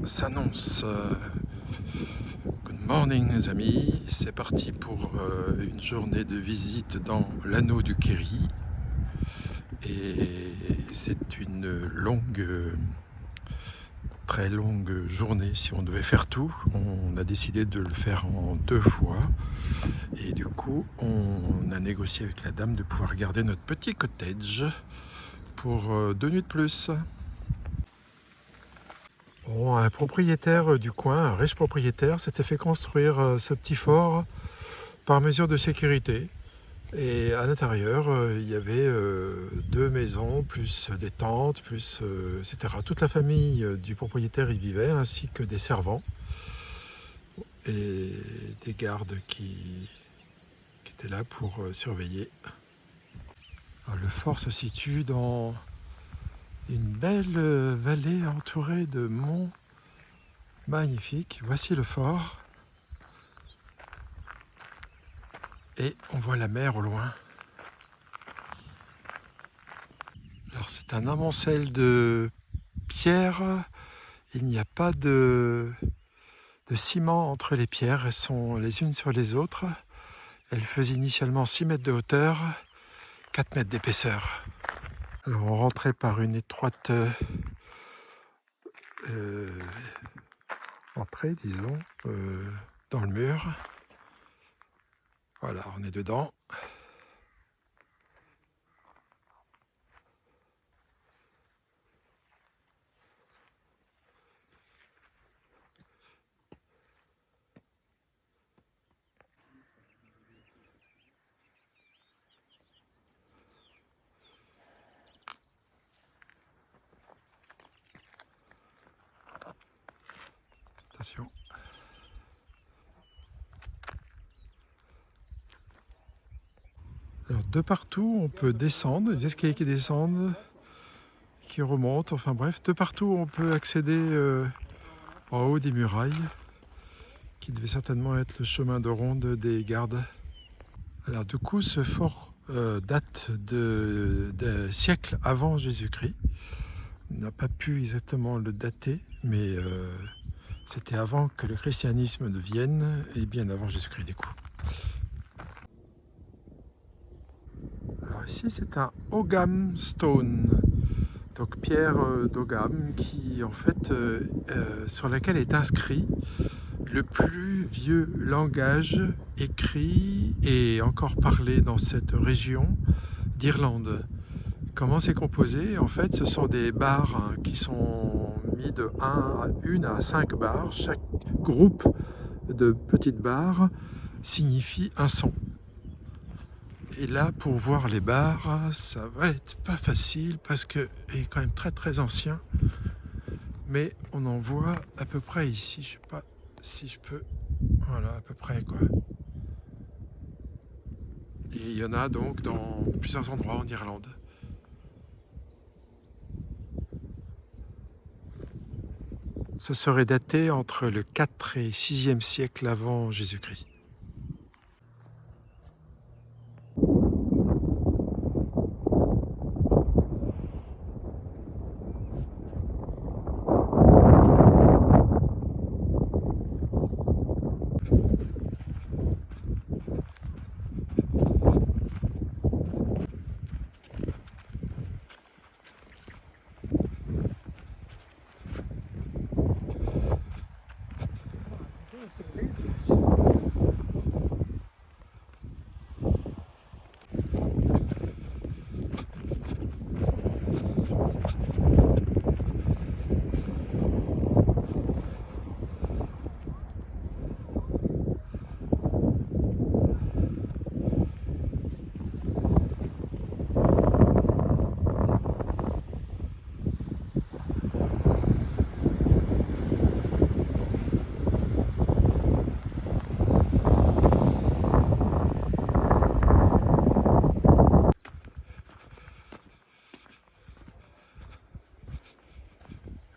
s'annonce. Good morning les amis, c'est parti pour une journée de visite dans l'anneau du Kerry. Et c'est une très longue journée. Si on devait faire tout, on a décidé de le faire en 2 fois. Et du coup, on a négocié avec la dame de pouvoir garder notre petit cottage pour 2 nuits de plus. Bon, un propriétaire du coin, un riche propriétaire, s'était fait construire ce petit fort par mesure de sécurité. Et à l'intérieur, il y avait 2 maisons, plus des tentes, etc. Toute la famille du propriétaire y vivait, ainsi que des servants et des gardes qui étaient là pour surveiller. Alors, le fort se situe dans une belle vallée entourée de monts magnifiques. Voici le fort. Et on voit la mer au loin. Alors c'est un amoncelle de pierres. Il n'y a pas de ciment entre les pierres. Elles sont les unes sur les autres. Elles faisaient initialement 6 mètres de hauteur, 4 mètres d'épaisseur. Alors on rentrait par une étroite entrée, disons, dans le mur. Voilà, on est dedans. Attention. Alors de partout, on peut descendre, des escaliers qui descendent, qui remontent, enfin bref, de partout on peut accéder en haut des murailles, qui devait certainement être le chemin de ronde des gardes. Alors du coup, ce fort date de siècles avant Jésus-Christ. On n'a pas pu exactement le dater, mais c'était avant que le christianisme ne vienne, et bien avant Jésus-Christ du coup. Alors ici, c'est un Ogham Stone, donc pierre d'Ogham, qui en fait sur laquelle est inscrit le plus vieux langage écrit et encore parlé dans cette région d'Irlande. Comment c'est composé? En fait, ce sont des barres qui sont mis de 1 à 5 barres. Chaque groupe de petites barres signifie un son. Et là, pour voir les barres, ça va être pas facile parce qu'il est quand même très très ancien. Mais on en voit à peu près ici. Je sais pas si je peux. Voilà, à peu près quoi. Et il y en a donc dans plusieurs endroits en Irlande. Ce serait daté entre le 4 et 6e siècle avant Jésus-Christ.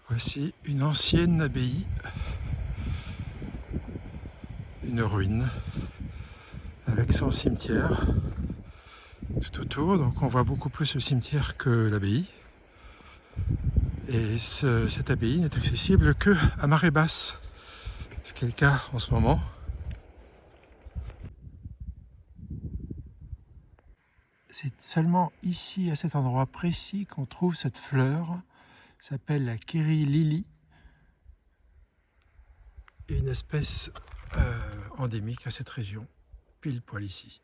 Voici une ancienne abbaye, une ruine, avec son cimetière tout autour. Donc on voit beaucoup plus le cimetière que l'abbaye. Et cette abbaye n'est accessible que à marée basse, ce qui est le cas en ce moment. C'est seulement ici, à cet endroit précis, qu'on trouve cette fleur, qui s'appelle la Kerry Lily, une espèce endémique à cette région, pile poil ici.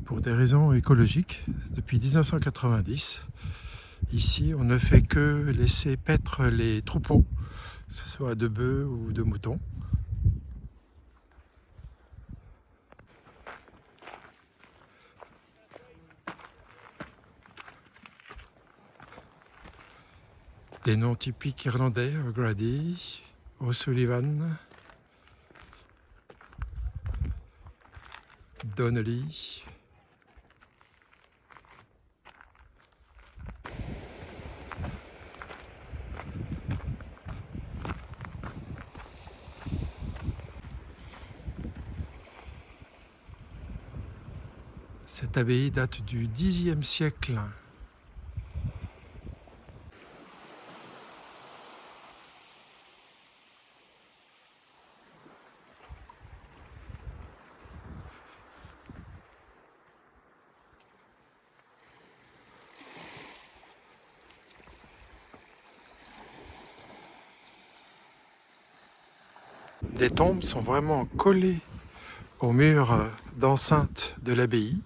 Pour des raisons écologiques, depuis 1990, ici on ne fait que laisser paître les troupeaux, que ce soit de bœufs ou de moutons. Des noms typiques irlandais, O'Grady, O'Sullivan, Donnelly. Cette abbaye date du Xe siècle. Les tombes sont vraiment collées au mur d'enceinte de l'abbaye.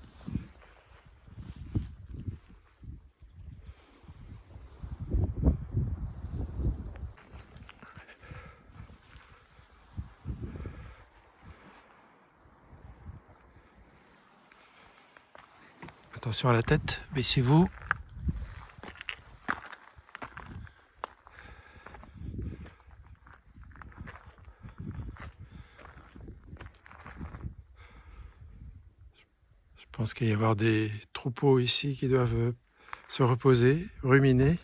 Attention à la tête, baissez-vous. Je pense qu'il va y avoir des troupeaux ici qui doivent se reposer, ruminer.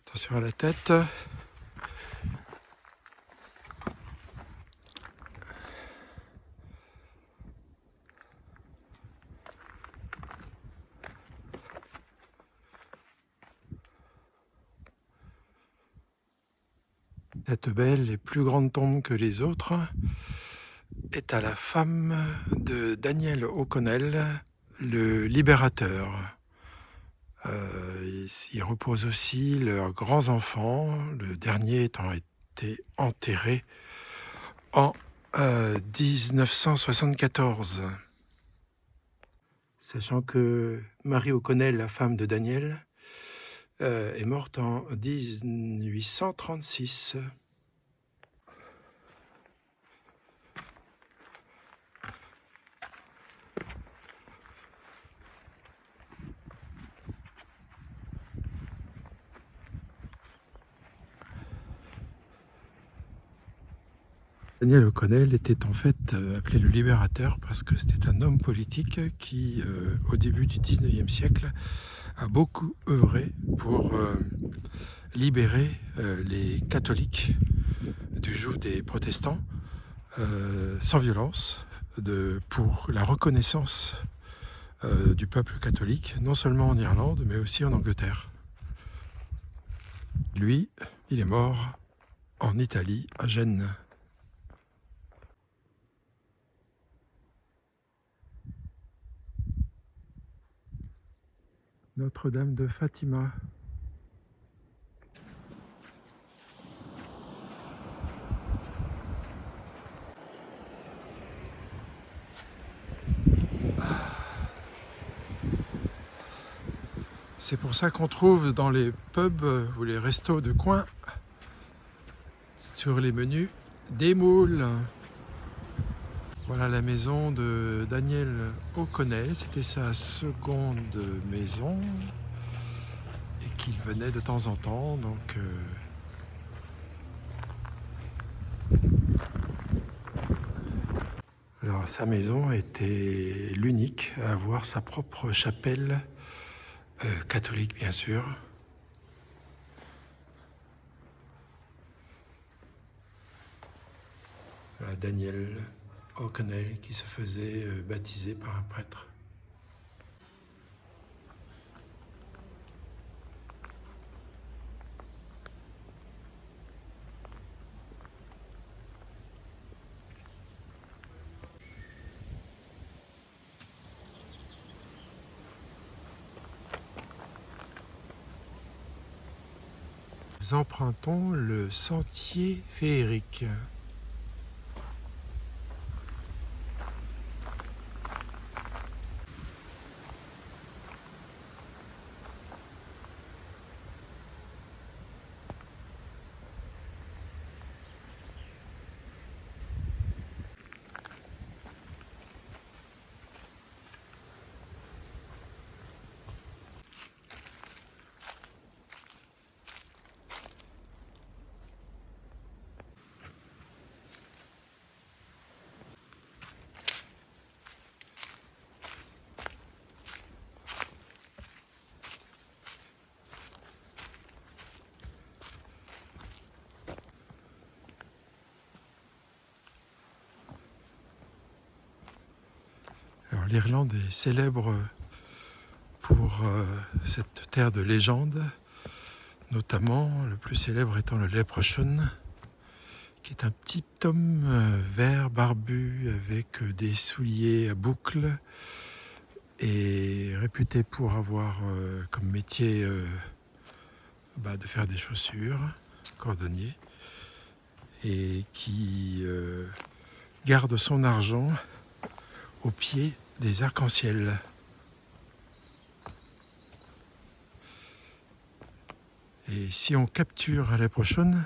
Attention à la tête. Cette belle et plus grande tombe que les autres est à la femme de Daniel O'Connell, le libérateur. Y reposent aussi leurs grands enfants, le dernier étant été enterré en 1974. Sachant que Marie O'Connell, la femme de Daniel, est morte en 1836. Daniel O'Connell était en fait appelé le libérateur parce que c'était un homme politique qui, au début du 19e siècle, a beaucoup œuvré pour libérer les catholiques du joug des protestants sans violence, pour la reconnaissance du peuple catholique, non seulement en Irlande, mais aussi en Angleterre. Lui, il est mort en Italie, à Gênes. Notre-Dame de Fatima. C'est pour ça qu'on trouve dans les pubs ou les restos de coin, sur les menus, des moules. Voilà la maison de Daniel O'Connell, c'était sa seconde maison et qu'il venait de temps en temps, donc alors sa maison était l'unique à avoir sa propre chapelle catholique bien sûr. Voilà, Daniel O'Connell qui se faisait baptiser par un prêtre. Nous empruntons le sentier féerique. Alors l'Irlande est célèbre pour cette terre de légende, notamment le plus célèbre étant le Leprechaun, qui est un petit homme vert barbu avec des souliers à boucles et réputé pour avoir comme métier de faire des chaussures, cordonnier, et qui garde son argent au pied des arcs-en-ciel. Et si on capture un Leprechaun,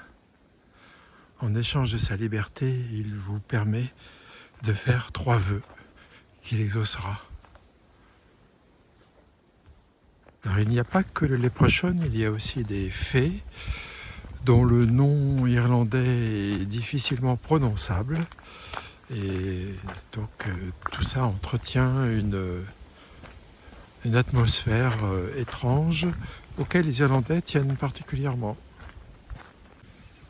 en échange de sa liberté, il vous permet de faire 3 vœux qu'il exaucera. Alors il n'y a pas que le Leprechaun, il y a aussi des fées dont le nom irlandais est difficilement prononçable. Et donc tout ça entretient une atmosphère étrange auquel les Irlandais tiennent particulièrement.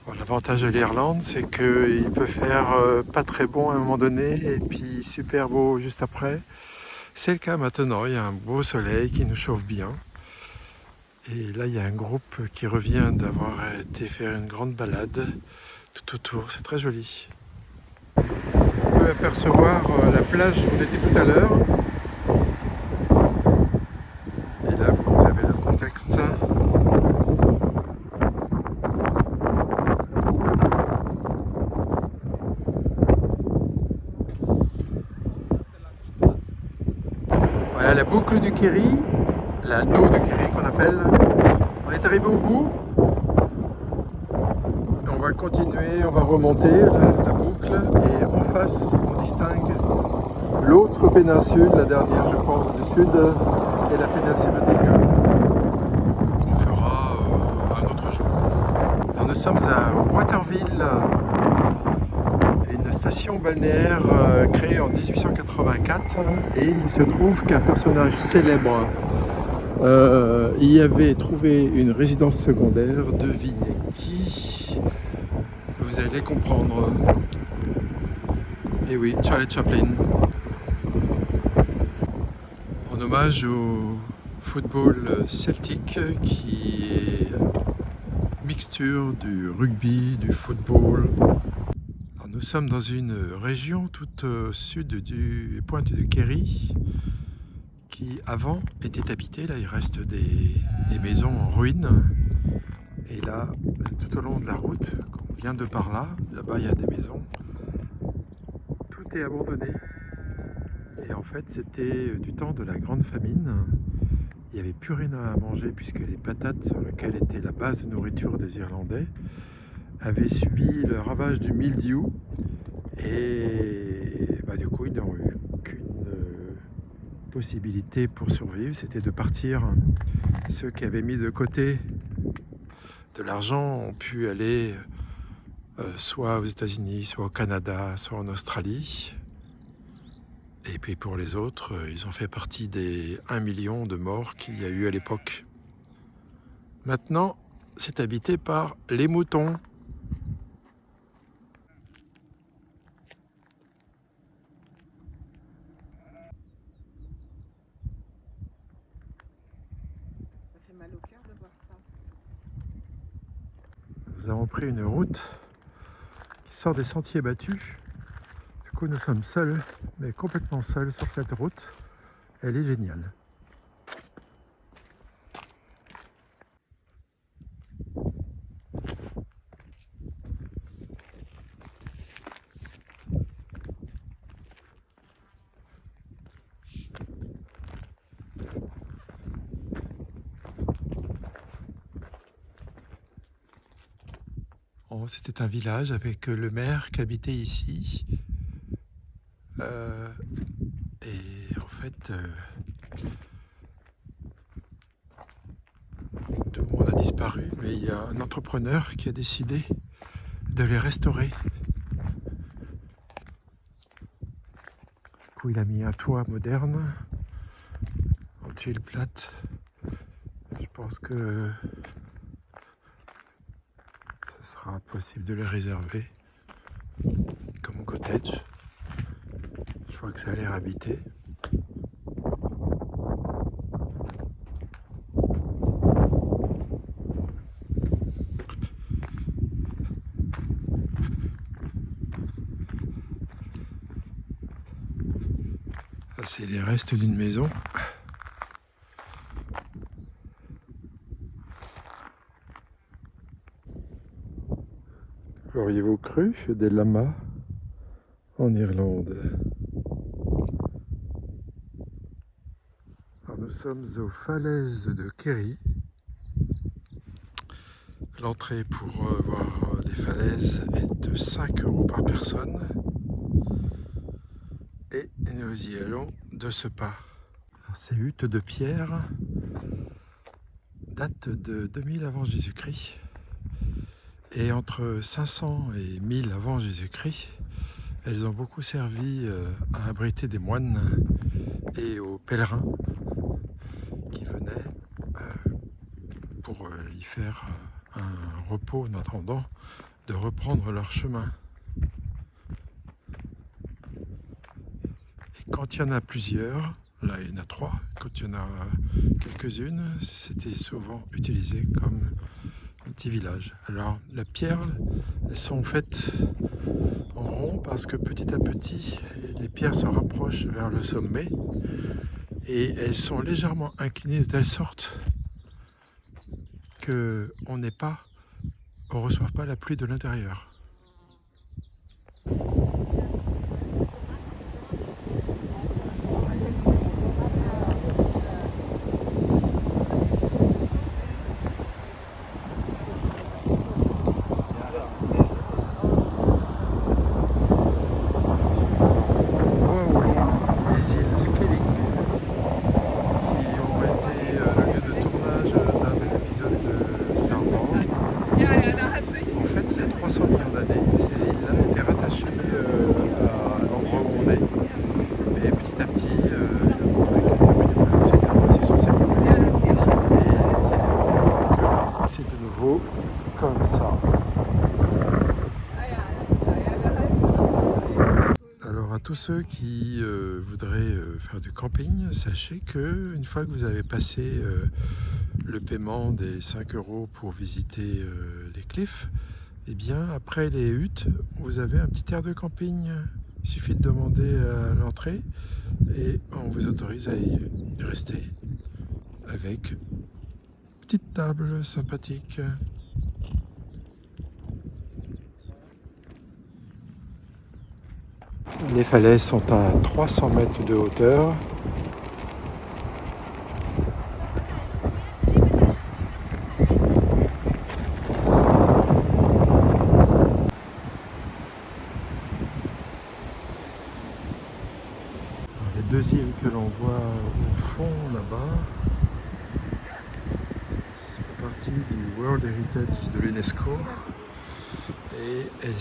Bon, l'avantage de l'Irlande, c'est qu'il peut faire pas très bon à un moment donné et puis super beau juste après. C'est le cas maintenant, il y a un beau soleil qui nous chauffe bien. Et là, il y a un groupe qui revient d'avoir été faire une grande balade tout autour, c'est très joli. On peut apercevoir la plage où on était tout à l'heure. Et là, vous avez le contexte. Voilà la boucle du Kerry, l'anneau du Kerry qu'on appelle. On est arrivé au bout. On va continuer, on va remonter la boucle et en face on distingue l'autre péninsule, la dernière je pense du sud, et la péninsule d'Aigle qu'on fera un autre jour. Alors nous sommes à Waterville, une station balnéaire créée en 1884 et il se trouve qu'un personnage célèbre y avait trouvé une résidence secondaire. Devinez qui? Vous allez comprendre. Et oui, Charlie Chaplin. En hommage au football celtique qui est mixture du rugby, du football. Alors nous sommes dans une région tout au sud du pointe du Kerry qui avant était habitée. Là il reste des maisons en ruine. Et là, tout au long de la route, on vient de par là, là-bas il y a des maisons, tout est abandonné. Et en fait, c'était du temps de la grande famine. Il n'y avait plus rien à manger puisque les patates sur lesquelles était la base de nourriture des Irlandais avaient subi le ravage du mildiou. Et du coup, ils n'ont eu qu'une possibilité pour survivre, c'était de partir. Ceux qui avaient mis de côté de l'argent ont pu aller soit aux États-Unis, soit au Canada, soit en Australie. Et puis pour les autres, ils ont fait partie des 1 million de morts qu'il y a eu à l'époque. Maintenant, c'est habité par les moutons. Ça fait mal au cœur de voir ça. Nous avons pris une route qui sort des sentiers battus. Du coup, nous sommes seuls, mais complètement seuls sur cette route. Elle est géniale. Oh, c'était un village avec le maire qui habitait ici. Et en fait, tout le monde a disparu, mais il y a un entrepreneur qui a décidé de les restaurer. Du coup, il a mis un toit moderne en tuiles plates. Je pense que ce sera possible de les réserver comme cottage. Je vois que ça a l'air habité. Ça, c'est les restes d'une maison. L'auriez-vous cru, des lamas en Irlande? Alors, nous sommes aux falaises de Kerry. L'entrée pour voir les falaises est de 5 € par personne. Et nous y allons de ce pas. Alors, ces huttes de pierre datent de 2000 avant Jésus-Christ. Et entre 500 et 1000 avant Jésus-Christ, elles ont beaucoup servi à abriter des moines et aux pèlerins qui venaient pour y faire un repos en attendant de reprendre leur chemin. Et quand il y en a plusieurs, là il y en a 3, quand il y en a quelques-unes, c'était souvent utilisé comme un petit village. Alors la pierre, elles sont faites en rond parce que petit à petit, les pierres se rapprochent vers le sommet et elles sont légèrement inclinées de telle sorte qu'on ne reçoive pas la pluie de l'intérieur. Comme ça. Alors à tous ceux qui voudraient faire du camping, sachez que une fois que vous avez passé le paiement des 5 € pour visiter les cliffs, et bien après les huttes, vous avez un petit aire de camping. Il suffit de demander à l'entrée et on vous autorise à y rester avec une petite table sympathique. Les falaises sont à 300 mètres de hauteur. Alors, les 2 îles que l'on voit au fond là-bas font partie du World Heritage de l'UNESCO et elles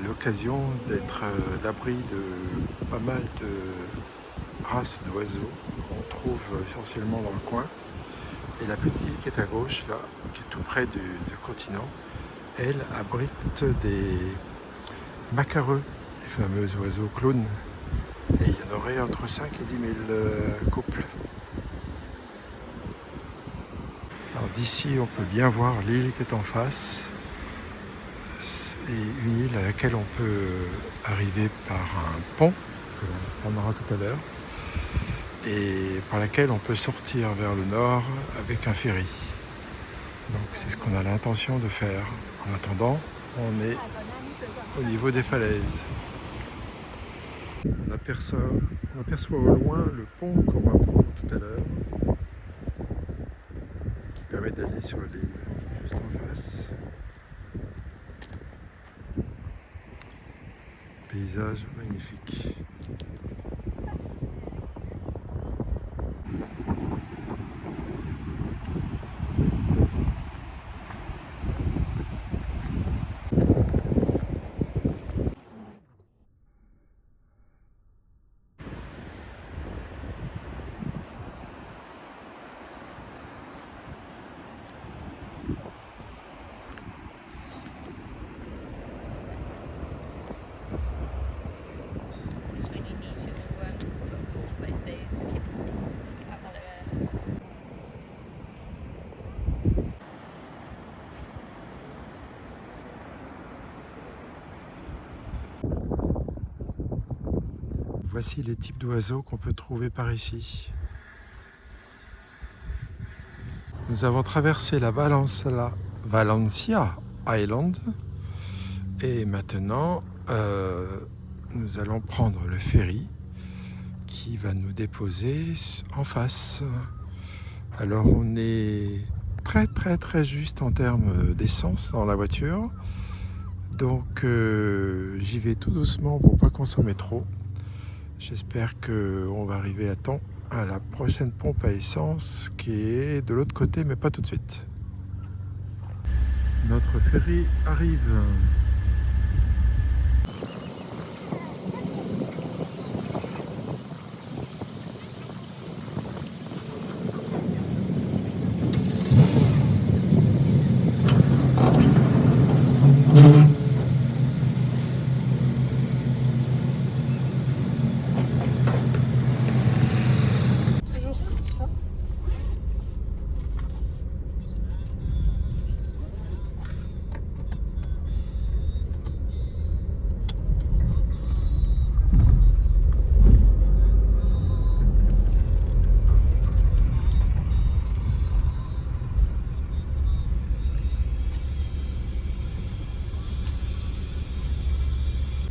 l'occasion d'être à l'abri de pas mal de races d'oiseaux qu'on trouve essentiellement dans le coin. Et la petite île qui est à gauche, là, qui est tout près du continent, elle abrite des macareux, les fameux oiseaux clowns. Et il y en aurait entre 5 et 10 000 couples. Alors d'ici, on peut bien voir l'île qui est en face. C'est une île à laquelle on peut arriver par un pont, que l'on prendra tout à l'heure, et par laquelle on peut sortir vers le nord avec un ferry. Donc c'est ce qu'on a l'intention de faire. En attendant, on est au niveau des falaises. On aperçoit au loin le pont qu'on va prendre tout à l'heure, qui permet d'aller sur l'île juste en face. Paysage magnifique. Voici les types d'oiseaux qu'on peut trouver par ici. Nous avons traversé la Valencia Island et maintenant nous allons prendre le ferry qui va nous déposer en face. Alors on est très juste en termes d'essence dans la voiture, donc j'y vais tout doucement pour pas consommer trop. J'espère qu'on va arriver à temps à la prochaine pompe à essence qui est de l'autre côté, mais pas tout de suite. Notre ferry arrive. Toujours comme ça.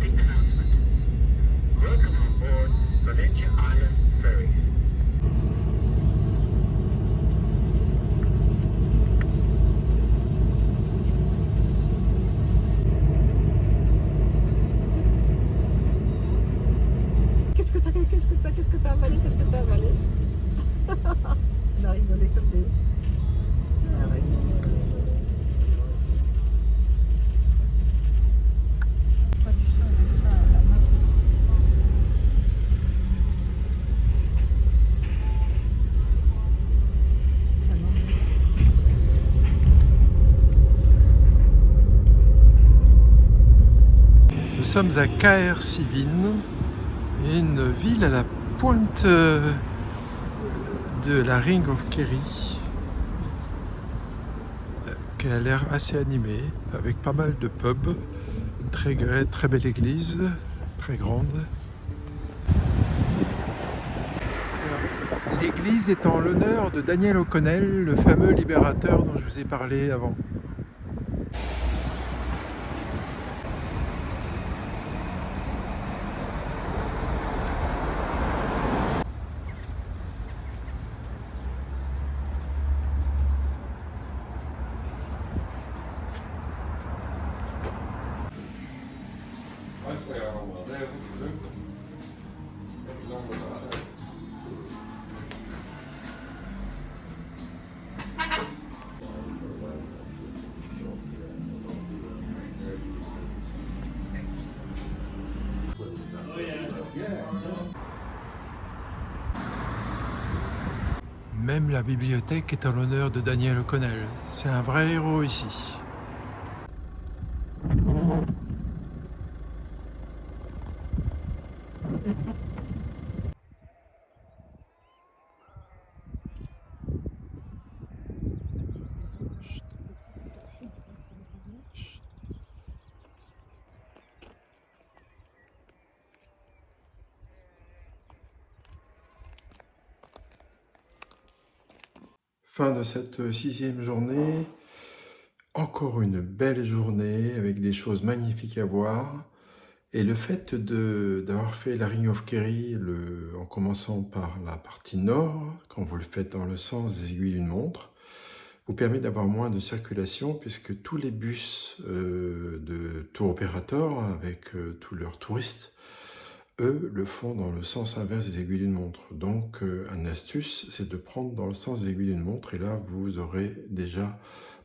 Announcement. Welcome on board Valencia Island Ferries. Qu'est-ce que t'as avalé? Qu'est-ce que t'as avalé? On a rigolé comme des... On a rigolé. Pas du sang de ça à la main. Ça non. Nous sommes à Caer-Sivin, une ville à la pointe de la Ring of Kerry, qui a l'air assez animée, avec pas mal de pubs, une très belle église, très grande. L'église est en l'honneur de Daniel O'Connell, le fameux libérateur dont je vous ai parlé avant. même la bibliothèque est en l'honneur de Daniel O'Connell. C'est un vrai héros ici. Fin de cette 6e journée. Encore une belle journée avec des choses magnifiques à voir. Et le fait d'avoir fait la Ring of Kerry en commençant par la partie nord, quand vous le faites dans le sens des aiguilles d'une montre, vous permet d'avoir moins de circulation puisque tous les bus de tour opérateur avec tous leurs touristes, eux, le font dans le sens inverse des aiguilles d'une montre. Donc, une astuce, c'est de prendre dans le sens des aiguilles d'une montre et là, vous aurez déjà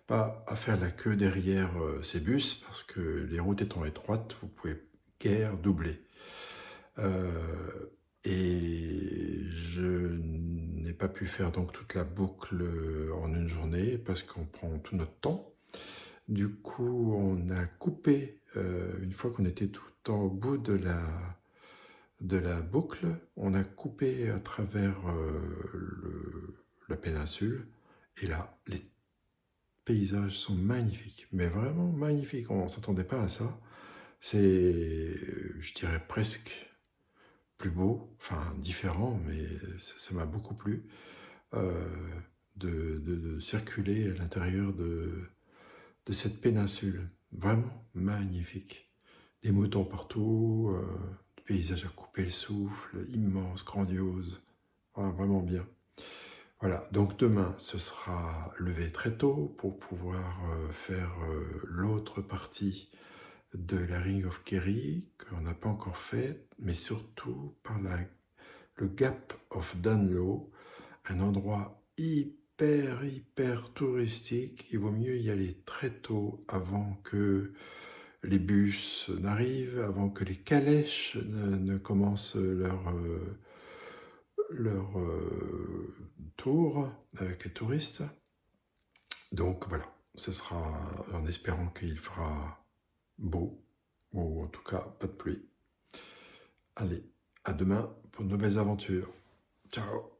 pas à faire la queue derrière ces bus parce que les routes étant étroites, vous pouvez guère doubler. Et je n'ai pas pu faire donc toute la boucle en une journée parce qu'on prend tout notre temps. Du coup, on a coupé, une fois qu'on était tout au bout de la boucle, on a coupé à travers la péninsule. Et là, les paysages sont magnifiques, mais vraiment magnifiques. On ne s'attendait pas à ça. C'est, je dirais presque plus beau, enfin différent, mais ça m'a beaucoup plu de circuler à l'intérieur de cette péninsule. Vraiment magnifique. Des moutons partout, des paysages à couper le souffle, immense, grandiose. Voilà, vraiment bien. Voilà, donc demain, ce sera levé très tôt pour pouvoir faire l'autre partie de la Ring of Kerry, qu'on n'a pas encore fait, mais surtout par le Gap of Dunlow, un endroit hyper touristique. Il vaut mieux y aller très tôt avant que les bus n'arrivent, avant que les calèches ne commencent leur tour avec les touristes. Donc voilà, ce sera en espérant qu'il fera beau, ou en tout cas pas de pluie. Allez, à demain pour de nouvelles aventures. Ciao!